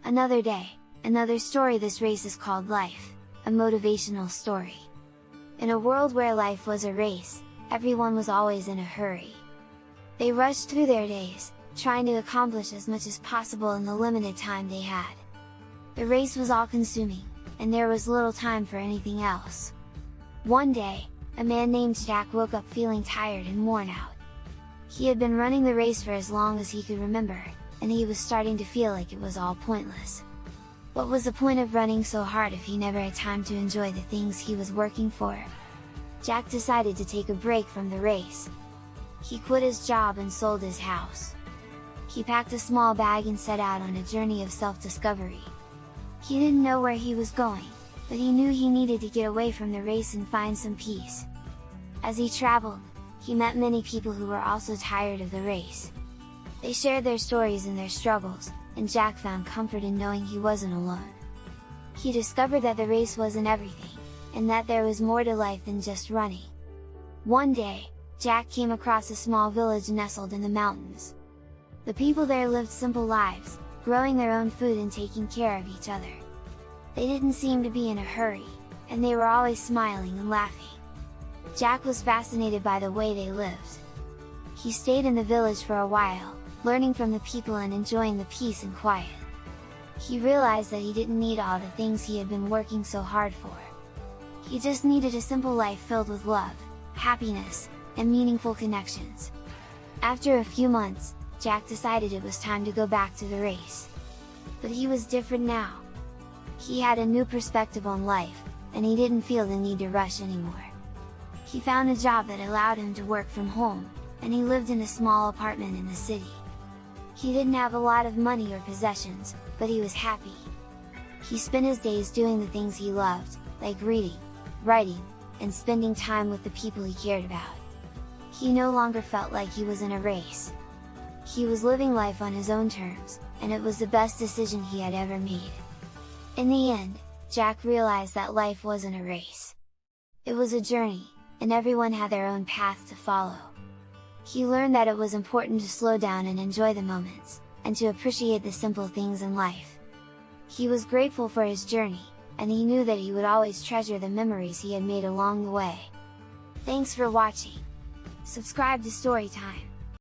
Another day, another story. This race is called life, a motivational story. In a world where life was a race, everyone was always in a hurry. They rushed through their days, trying to accomplish as much as possible in the limited time they had. The race was all-consuming, and there was little time for anything else. One day, a man named Jack woke up feeling tired and worn out. He had been running the race for as long as he could remember, and he was starting to feel like it was all pointless. What was the point of running so hard if he never had time to enjoy the things he was working for? Jack decided to take a break from the race. He quit his job and sold his house. He packed a small bag and set out on a journey of self-discovery. He didn't know where he was going, but he knew he needed to get away from the race and find some peace. As he traveled, he met many people who were also tired of the race. They shared their stories and their struggles, and Jack found comfort in knowing he wasn't alone. He discovered that the race wasn't everything, and that there was more to life than just running. One day, Jack came across a small village nestled in the mountains. The people there lived simple lives, growing their own food and taking care of each other. They didn't seem to be in a hurry, and they were always smiling and laughing. Jack was fascinated by the way they lived. He stayed in the village for a while, learning from the people and enjoying the peace and quiet. He realized that he didn't need all the things he had been working so hard for. He just needed a simple life filled with love, happiness, and meaningful connections. After a few months, Jack decided it was time to go back to the race. But he was different now. He had a new perspective on life, and he didn't feel the need to rush anymore. He found a job that allowed him to work from home, and he lived in a small apartment in the city. He didn't have a lot of money or possessions, but he was happy. He spent his days doing the things he loved, like reading, writing, and spending time with the people he cared about. He no longer felt like he was in a race. He was living life on his own terms, and it was the best decision he had ever made. In the end, Jack realized that life wasn't a race. It was a journey, and everyone had their own path to follow. He learned that it was important to slow down and enjoy the moments, and to appreciate the simple things in life. He was grateful for his journey, and he knew that he would always treasure the memories he had made along the way. Thanks for watching! Subscribe to Storytime!